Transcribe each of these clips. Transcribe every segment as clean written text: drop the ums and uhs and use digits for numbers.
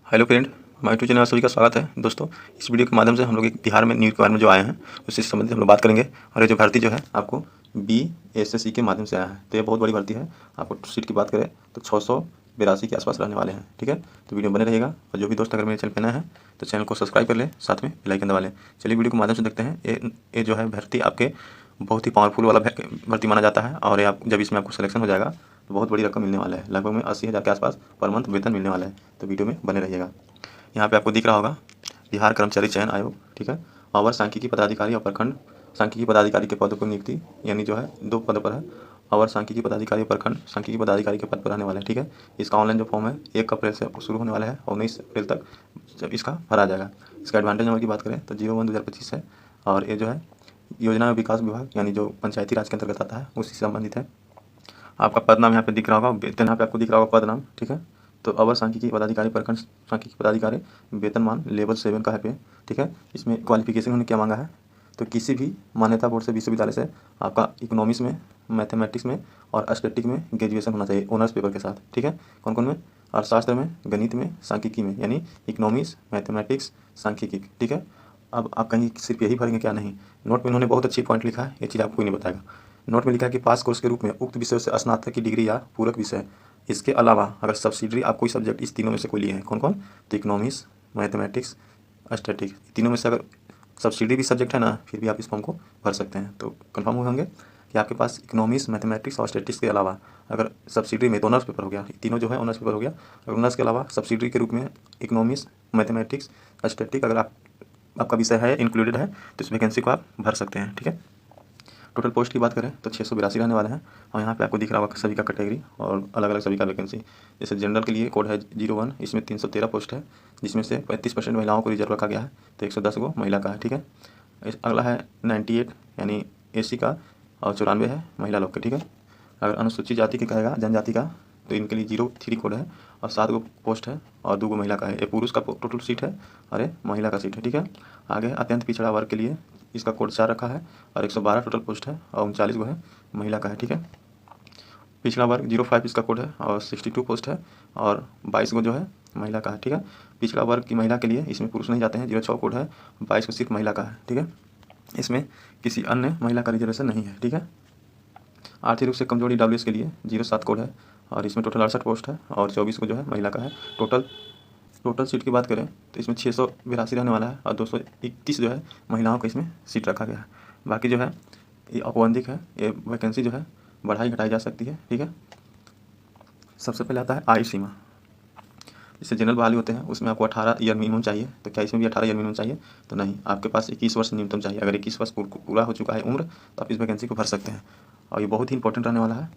Hello friend, हमारे YouTube channel में सभी का स्वागत है। दोस्तों, इस वीडियो के माध्यम से हम लोग एक बिहार में न्यू रिक्वायरमेंट जो आए हैं उससे संबंधित हम लोग बात करेंगे। और ये जो भर्ती जो है आपको BSSC के माध्यम से आया है, तो ये बहुत बड़ी भर्ती है। आपको सीट की बात करें तो 682 के आसपास रहने वाले हैं। ठीक है, तो वीडियो बने रहेगा। और जो भी दोस्त अगर मेरे चैनल पर नया है तो चैनल को सब्सक्राइब कर ले, साथ में बेल आइकन दबा लें। चलिए वीडियो के माध्यम से देखते हैं। ये जो है भर्ती आपके बहुत ही पावरफुल वाला भर्ती माना जाता है। और ये आप जब इसमें आपको सिलेक्शन हो जाएगा तो बहुत बड़ी रकम मिलने वाला है, लगभग में 80,000 के आसपास पर मंथ वेतन मिलने वाला है। तो वीडियो में बने रहिएगा। यहाँ पे आपको दिख रहा होगा बिहार कर्मचारी चयन आयोग। ठीक है, अवर सांख्यिकी पदाधिकारी और प्रखंड सांख्यिकी पदाधिकारी के पदों पर नियुक्ति, यानी जो है 2 पदों पर है। अवर सांख्यिकी पदाधिकारी और प्रखंड सांख्यिकी पदाधिकारी के पद पर रहने वाले हैं। ठीक है, इसका ऑनलाइन जो फॉर्म है 1 अप्रैल से शुरू होने वाला है और 19 अप्रैल तक जब इसका भरा जाएगा। इसका एडवांटेज नंबर की बात करें तो 01/2025 है। और ये जो है योजना एवं विकास विभाग, यानी जो पंचायती राज के अंतर्गत आता है, उसी से संबंधित है। आपका पद नाम यहाँ पे दिख रहा होगा, वेतन यहाँ पे आपको दिख रहा होगा पद नाम। ठीक है, तो अवर सांख्यिकी पदाधिकारी, प्रखंड सांख्यिकी पदाधिकारी, वेतनमान लेवल 7 का है पे। ठीक है, इसमें क्वालिफिकेशन उन्होंने क्या मांगा है तो किसी भी मान्यता बोर्ड से विश्वविद्यालय से आपका इकोनॉमिक्स में, मैथमेटिक्स में और स्टैटिक में ग्रेजुएशन होना चाहिए ऑनर्स पेपर के साथ। ठीक है, कौन कौन में? अर्थशास्त्र में, गणित में, सांख्यिकी में, यानी इकोनॉमिक्स, मैथमेटिक्स, सांख्यिकी। ठीक है, अब आप कहीं सिर्फ यही भरेंगे क्या? नहीं, नोट में इन्होंने बहुत अच्छी पॉइंट लिखा है, ये चीज़ आपको कोई नहीं बताएगा। नोट में लिखा है कि पास कोर्स के रूप में उक्त विषय से स्नातक की डिग्री या पूरक विषय, इसके अलावा अगर सब्सिडरी आप कोई सब्जेक्ट इस तीनों में से कोई लिए हैं, कौन कौन? तो इकोनॉमिक्स, मैथमेटिक्स, स्टैटिक, तीनों में से अगर सब्सिडरी भी सब्जेक्ट है ना, फिर भी आप इस फॉर्म को भर सकते हैं। तो कंफर्म होंगे कि आपके पास इकोनॉमिक्स, मैथमेटिक्स और स्टैटिक्स के अलावा अगर सब्सिडरी में तो ऑनर्स पेपर हो गया, तीनों जो है ऑनर्स पेपर हो गया। अगर ऑनर्स के अलावा सब्सिडरी के रूप में इकोनॉमिक्स, मैथमेटिक्स, स्टैटिक अगर आपका विषय है, इंक्लूडेड है, तो इस वैकेंसी को आप भर सकते हैं। ठीक है, टोटल पोस्ट की बात करें तो 682 रहने वाले हैं। और यहाँ पे आपको दिख रहा होगा सभी का कैटेगरी और अलग अलग सभी का वैकेंसी। जैसे जनरल के लिए कोड है 01, इसमें 313 पोस्ट है, जिसमें से 35% महिलाओं को रिजर्व रखा गया है, तो 110 को महिला का है। ठीक है, अगला है 98, यानी SC का, और 94 है महिला लोग के। ठीक है, अगर अनुसूचित जाति के कहेगा, जनजाति का, तो इनके लिए 03 कोड है और 7 गो पोस्ट है और 2 गो महिला का है। ये पुरुष का टोटल सीट है और ये महिला का सीट है। ठीक है, आगे अत्यंत पिछड़ा वर्ग के लिए इसका कोड 4 रखा है और 112 टोटल पोस्ट है और 39 गो है महिला का है। ठीक है, पिछड़ा वर्ग 05 इसका कोड है और 62 पोस्ट है और 22 गो जो है महिला का है। ठीक है, पिछड़ा वर्ग की महिला के लिए इसमें पुरुष नहीं जाते हैं, 06 कोड है, 22 को सिर्फ महिला का है। ठीक है, इसमें किसी अन्य महिला का रिजर्वेशन नहीं है। ठीक है, आर्थिक रूप से कमजोरी WS के लिए 07 कोड है और इसमें टोटल 68 पोस्ट है और 24 को जो है महिला का है। टोटल सीट की बात करें तो इसमें 682 रहने वाला है और 231 जो है महिलाओं को इसमें सीट रखा गया है। बाकी जो है ये औपबंधिक है, ये वैकेंसी जो है बढ़ाई घटाई जा सकती है। ठीक है, सबसे पहले आता है आयु सीमा। जैसे जनरल बहाली होते हैं उसमें आपको 18 ईयर मिनिमम चाहिए, तो क्या इसमें भी 18 ईयर मिनिमम चाहिए? तो नहीं, आपके पास 21 वर्ष न्यूनतम चाहिए। अगर 21 वर्ष पूरा हो चुका है उम्र, तो आप इस वैकेंसी को भर सकते हैं। और ये बहुत ही इंपॉर्टेंट रहने वाला है।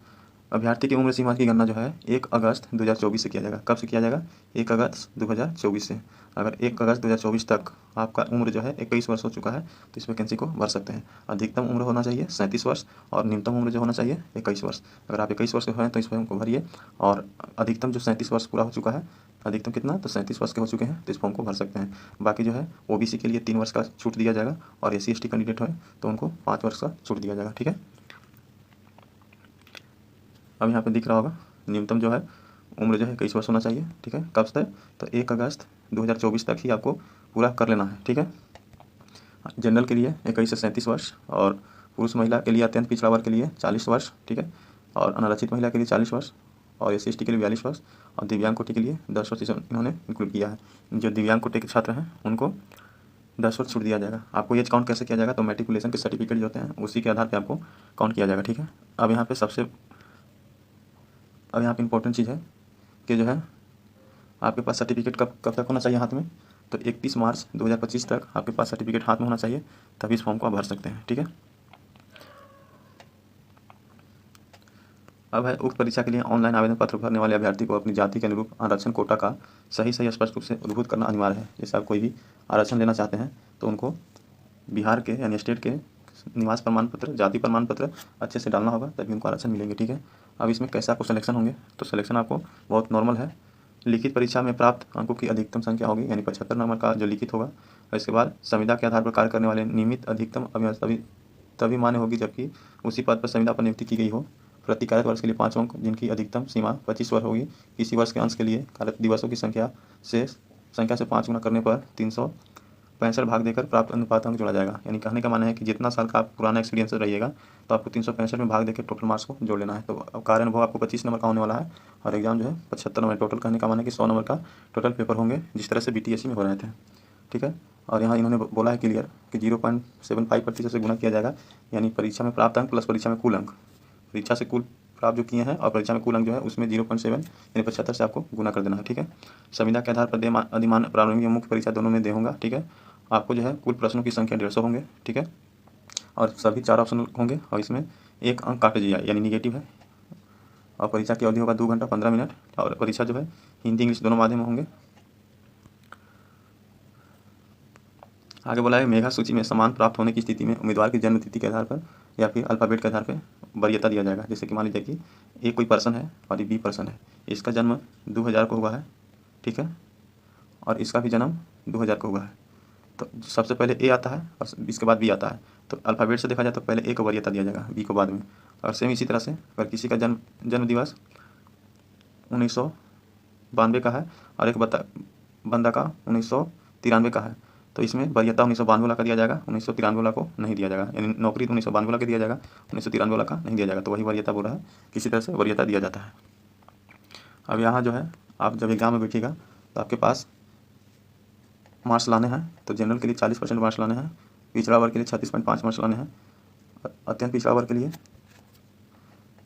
अभ्यर्थी की उम्र सीमा की गणना जो है 1 अगस्त 2024 से किया जाएगा। कब से किया जाएगा? 1 अगस्त 2024 से। अगर 1 अगस्त 2024 तक आपका उम्र जो है 21 वर्ष हो चुका है तो इस वैकेंसी को भर सकते हैं। अधिकतम उम्र होना चाहिए 37 वर्ष और न्यूनतम उम्र जो होना चाहिए 21 वर्ष। अगर आप 21 वर्ष के हैं तो इस फॉर्म को भरिए। और अधिकतम जो 37 वर्ष पूरा हो चुका है, अधिकतम कितना? तो 37 वर्ष के हो चुके हैं, तो इस फॉर्म को भर सकते हैं। बाकी जो है OBC के लिए 3 वर्ष का छूट दिया जाएगा और SC ST कैंडिडेट है तो उनको 5 वर्ष का छूट दिया जाएगा। ठीक है, अब यहाँ पे दिख रहा होगा न्यूनतम जो है उम्र जो है 21 वर्ष होना चाहिए। ठीक है, कब से? तो 1 अगस्त 2024 तक ही आपको पूरा कर लेना है। ठीक है, जनरल के लिए 21 से 37 वर्ष और पुरुष महिला के लिए अत्यंत पिछड़ा वर्ग के लिए 40 वर्ष। ठीक है, और अनारक्षित महिला के लिए 40 वर्ष और SC ST के लिए 42 वर्ष और दिव्यांग कोटि के लिए 10 वर्ष इन्होंने इंक्लूड किया है। जो दिव्यांग कोटि के छात्र हैं उनको 10 वर्ष छूट दिया जाएगा। आपको एज काउंट कैसे किया जाएगा? तो मैट्रिकुलेशन के सर्टिफिकेट जो होते हैं उसी के आधार पर आपको काउंट किया जाएगा। ठीक है, अब यहाँ पे इंपॉर्टेंट चीज़ है कि जो है आपके पास सर्टिफिकेट कब तक होना चाहिए हाथ में? तो 31 मार्च 2025 तक आपके पास सर्टिफिकेट हाथ में होना चाहिए, तभी इस फॉर्म को आप भर सकते हैं। ठीक है, अब है उक्त परीक्षा के लिए ऑनलाइन आवेदन पत्र भरने वाले अभ्यर्थी को अपनी जाति के अनुरूप आरक्षण कोटा का सही स्पष्ट रूप से उद्भूत करना अनिवार्य है। जैसे आप कोई भी आरक्षण लेना चाहते हैं तो उनको बिहार के यानी स्टेट के निवास प्रमाण पत्र, जाति प्रमाण पत्र अच्छे से डालना होगा, तभी उनको आरक्षण मिलेंगे। ठीक है, अब इसमें कैसे आपको सिलेक्शन होंगे? तो सिलेक्शन आपको बहुत नॉर्मल है। लिखित परीक्षा में प्राप्त अंकों की अधिकतम संख्या होगी, यानी 75 नंबर का जो लिखित होगा। और इसके बाद संविदा के आधार पर कार्य करने वाले नियमित अधिकतम अभियंता तभी मान्य होगी जबकि उसी पद पर संविदा पर नियुक्ति की गई हो। प्रति कार्यत वर्ष के लिए 5 अंक, जिनकी अधिकतम सीमा 25 वर्ष होगी। किसी वर्ष के अंश के लिए कार्यत दिवसों की संख्या से संख्या से 5 गुना करने पर 365 भाग देकर प्राप्त अनुपात अंक जोड़ा जाएगा। यानी कहने का माना है कि जितना साल का आप पुराना एक्सपीरियंस रहिएगा तो आपको 365 में भाग देकर टोटल मार्क्स को जोड़ लेना है। तो अब कार्य अनुभव आपको 25 नंबर का होने वाला है और एग्जाम जो है 75 नंबर। टोटल कहने का माना है कि 100 नंबर का टोटल पेपर होंगे, जिस तरह से BTSC में हो रहे थे। ठीक है, और यहाँ इन्होंने बोला है क्लियर कि 0.75% से गुना किया जाएगा, यानी परीक्षा में प्राप्त अंक प्लस परीक्षा में कुल अंक। परीक्षा से कुल प्राप्त जो किए हैं और परीक्षा में कुल अंक जो है उसमें 0.7 यानी 75 से आपको गुना कर देना है। ठीक है, संविदा के आधार पर अधिमान प्रारंभिक या मुख्य परीक्षा दोनों में दे होगा। ठीक है, आपको जो है कुल प्रश्नों की संख्या 150 होंगे। ठीक है, और सभी 4 ऑप्शन होंगे और इसमें 1 अंक काटे जाए यानी निगेटिव है। और परीक्षा की अवधि होगा 2 घंटा 15 मिनट और परीक्षा जो है हिंदी इंग्लिश दोनों माध्यम में होंगे। आगे बोला है मेधा सूची में समान प्राप्त होने की स्थिति में उम्मीदवार की जन्म तिथि के आधार पर या फिर अल्फ़ाबेट के आधार पर वरीयता दिया जाएगा। जैसे कि मान लीजिए कि ए कोई पर्सन है और ये बी पर्सन है, इसका जन्म 2000 को हुआ है। ठीक है, और इसका भी जन्म 2000 को हुआ है। तो सबसे पहले ए आता है और इसके बाद बी आता है। तो अल्फ़ाबेट से देखा जाए तो पहले ए को वरीयता दिया जाएगा, बी को बाद में। और सेम इसी तरह से अगर किसी का जन्म दिवस 1992 का है और एक बंदा का 1993 का है, तो इसमें वरीयता 1992 वाला का दिया जाएगा, 1993 वाला को नहीं दिया जाएगा। यानी नौकरी तो 1992 वाला का दिया जाएगा, 1993 वाला का नहीं दिया जाएगा। तो वही वरीयता बोल रहा है, किसी तरह से वरीयता दिया जाता है। अब यहाँ जो है आप जब एग्जाम में बैठिएगा तो आपके पास मार्क्स लाने हैं। तो जनरल के लिए 40% मार्क्स लाने हैं, पिछड़ा वर्ग के लिए 36.5 मार्क्स लाने हैं, अत्यंत पिछड़ा वर्ग के लिए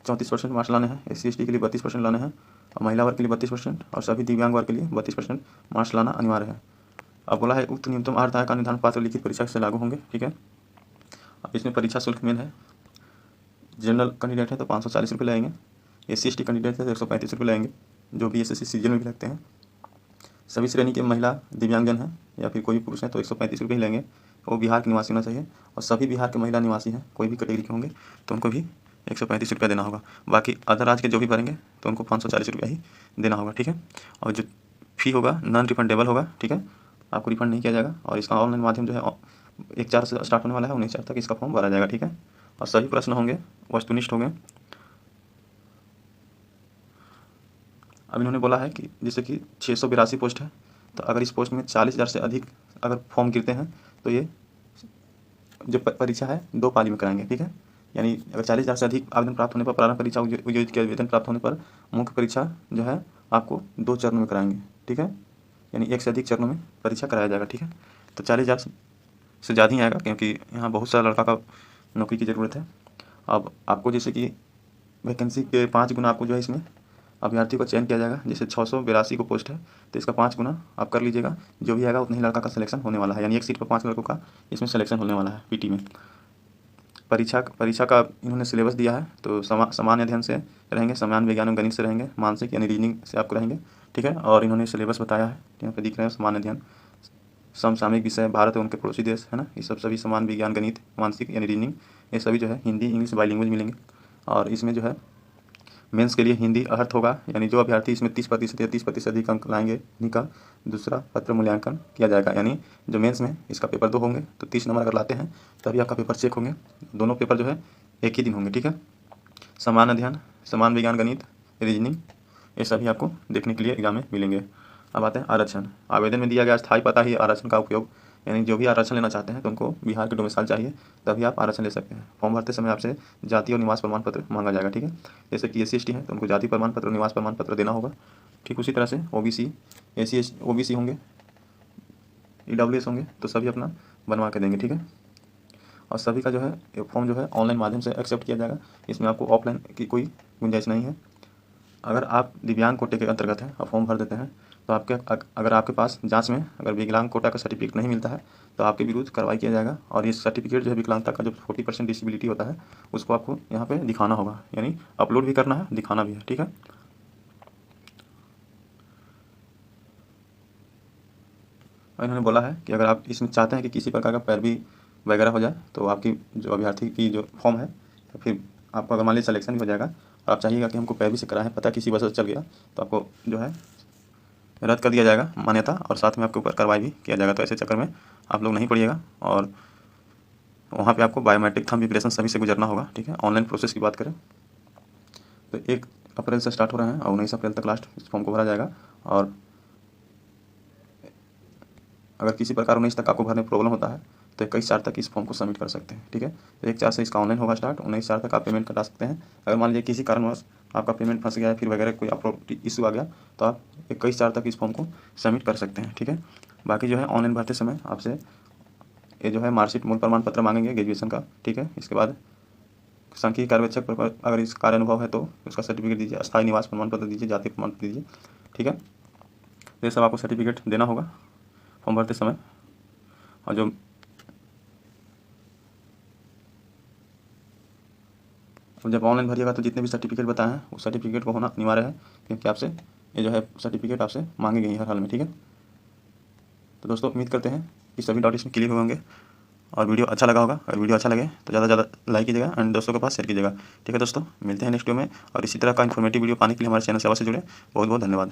34% मार्क्स लाने हैं, SC/ST के लिए 32% लाने हैं और महिला वर्ग के लिए 32% और सभी दिव्यांग वर्ग के लिए 32% मार्क्स लाना अनिवार्य है। अब बोला है उक्त न्यूनतम आय का निर्धारण पात्र लिखित परीक्षा से लागू होंगे। ठीक है, अब इसमें परीक्षा शुल्क मेन है। जनरल कैंडिडेट है तो 540 रुपये लगेंगे, SC/ST कैंडिडेट है तो 135 रुपये लगेंगे, जो भी SSC सीजन में भी लगते हैं। सभी श्रेणी के महिला दिव्यांगजन हैं या फिर कोई भी पुरुष है तो 135 रुपये ही लेंगे, वो बिहार के निवासी होना चाहिए। और सभी बिहार के महिला निवासी हैं, कोई भी कैटेगरी के होंगे तो उनको भी 135 रुपया देना होगा। बाकी अदर राज्य के जो भी भरेंगे तो उनको 540 रुपया ही देना होगा। ठीक है, और जो फ़ी होगा नॉन रिफंडेबल होगा। ठीक है, आपको रिफंड नहीं किया जाएगा और इसका ऑनलाइन माध्यम जो है 1/4 से स्टार्ट होने वाला है, 19/4 तक इसका फॉर्म भरा जाएगा। ठीक है, और सभी प्रश्न होंगे वस्तुनिष्ठ होंगे। अब इन्होंने बोला है कि जैसे कि 682 पोस्ट है, तो अगर इस पोस्ट में 40,000 से अधिक अगर फॉर्म गिरते हैं तो ये जो परीक्षा है 2 पाली में कराएंगे। ठीक है, यानी अगर 40,000 से अधिक आवेदन प्राप्त होने पर प्रारंभ परीक्षा योजित के आवेदन प्राप्त होने पर मुख्य परीक्षा जो है आपको 2 चरणों में कराएंगे। ठीक है, यानी 1 से अधिक चरणों में परीक्षा कराया जाएगा। ठीक है, तो 40,000 से ज़्यादा ही आएगा क्योंकि यहाँ बहुत सारा लड़का का नौकरी की ज़रूरत है। अब आपको जैसे कि वैकेंसी के 5 गुना आपको जो है इसमें अभ्यर्थी को चयन किया जाएगा। जैसे 682 को पोस्ट है तो इसका 5 गुना आप कर लीजिएगा, जो भी आएगा उतने ही लड़का का सिलेक्शन होने वाला है। यानी एक सीट पर 5 लड़कों का इसमें सिलेक्शन होने वाला है PT में। परीक्षा का इन्होंने सिलेबस दिया है, तो सामान्य अध्ययन से रहेंगे, सामान्य विज्ञान और गणित से रहेंगे, मानसिक यानी रीजनिंग से आपको रहेंगे। ठीक है, और इन्होंने सिलेबस बताया है, यहाँ पे दिख रहे हैं सामान्य अध्ययन, समसामयिक विषय, भारत और उनके पड़ोसी देश है ना, ये सब सभी सामान्य विज्ञान गणित मानसिक यानी रीजनिंग, ये सभी जो है हिंदी इंग्लिश बाईलिंगुअल मिलेंगे। और इसमें जो है मेंस के लिए हिंदी अर्थ होगा, यानी जो अभ्यर्थी इसमें 30% या 30% अधिक अंक लाएंगे उन्हीं का दूसरा पत्र मूल्यांकन किया जाएगा। यानी जो मेंस में इसका पेपर 2 होंगे तो 30 नंबर अगर लाते हैं तभी आपका पेपर चेक होंगे। दोनों पेपर जो है एक ही दिन होंगे। ठीक है, समान अध्ययन, समान विज्ञान गणित रीजनिंग, ये सभी आपको देखने के लिए एग्जाम में मिलेंगे। अब आते हैं आरक्षण। आवेदन में दिया गया स्थायी पता ही आरक्षण का उपयोग, यानी जो भी आरक्षण लेना चाहते हैं तो उनको बिहार के डोमिसाइल चाहिए तभी आप आरक्षण ले सकते हैं। फॉर्म भरते समय आपसे जाति और निवास प्रमाण पत्र मांगा जाएगा। ठीक है, जैसे कि SC/ST है तो उनको जाति प्रमाण पत्र निवास प्रमाण पत्र देना होगा। ठीक उसी तरह से OBC OBC होंगे, EWS होंगे तो सभी अपना बनवा के देंगे। ठीक है, और सभी का जो है फॉर्म जो है ऑनलाइन माध्यम से एक्सेप्ट किया जाएगा, इसमें आपको ऑफलाइन की कोई गुंजाइश नहीं है। अगर आप दिव्यांग कोटे के अंतर्गत हैं और फॉर्म भर देते हैं तो अगर आपके पास जांच में अगर विकलांग कोटा का सर्टिफिकेट नहीं मिलता है तो आपके विरुद्ध कार्रवाई किया जाएगा। और ये सर्टिफिकेट जो है विकलांगता का जो 40% डिसेबिलिटी होता है उसको आपको यहाँ पे दिखाना होगा, यानी अपलोड भी करना है, दिखाना भी है। ठीक है, और इन्होंने बोला है कि अगर आप इसमें चाहते हैं कि किसी प्रकार का पैरवी वगैरह हो जाए तो आपकी जो अभ्यर्थी की जो फॉर्म है या फिर आपको अगर मान लीजिए सिलेक्शन भी हो जाएगा और आप चाहिएगा कि हमको पैरवी से कराएं, पता किसी वजह से चल गया तो आपको जो है रद्द कर दिया जाएगा मान्यता और साथ में आपके ऊपर कार्रवाई भी किया जाएगा। तो ऐसे चक्कर में आप लोग नहीं पड़िएगा और वहाँ पे आपको बायोमेट्रिक थंब इम्प्रेशन सभी से गुजरना होगा। ठीक है, ऑनलाइन प्रोसेस की बात करें तो 1 अप्रैल से स्टार्ट हो रहे हैं और 19 अप्रैल तक लास्ट इस फॉर्म को भरा जाएगा और अगर किसी प्रकार 19 तक आपको भरने में प्रॉब्लम होता है तो 21/4 तक इस फॉर्म को सबमिट कर सकते हैं। ठीक है, तो 1/4 से इसका ऑनलाइन होगा स्टार्ट। 19/4 तक आप पेमेंट कटा सकते हैं। अगर मान लीजिए किसी कारणवश आपका पेमेंट फंस गया है, फिर वगैरह कोई आपको इशू आ गया, तो आप 21/4 तक इस फॉर्म को सबमिट कर सकते हैं। ठीक है, बाकी जो है ऑनलाइन भरते समय आपसे ये जो है मार्कशीट, मूल प्रमाण पत्र मांगेंगे ग्रेजुएशन का। ठीक है, इसके बाद सांख्यिकी कार्यान्वयन पर अगर इस कार्य अनुभव है तो उसका सर्टिफिकेट दीजिए, अस्थायी निवास प्रमाण पत्र दीजिए, जाति प्रमाण पत्र दीजिए। ठीक है, ये सब आपको सर्टिफिकेट देना होगा फॉर्म भरते समय। और जो जब ऑनलाइन भरिएगा तो जितने भी सर्टिफिकेट बताए हैं उस सर्टिफिकेट को होना अनिवार्य है, क्योंकि आपसे ये जो है सर्टिफिकेट आपसे मांगे गए हैं हर हाल में। ठीक है, तो दोस्तों उम्मीद करते हैं कि सभी डाउट इसमें क्लियर होंगे और वीडियो अच्छा लगा होगा। अगर वीडियो अच्छा लगे तो ज़्यादा से ज़्यादा लाइक कीजिएगा एंड दोस्तों के पास शेयर कीजिएगा। ठीक है दोस्तों, मिलते हैं नेक्स्ट वीडियो में और इसी तरह का इन्फॉर्मेटिव वीडियो पाने के लिए हमारे चैनल से अवश्य जुड़े। बहुत बहुत धन्यवाद।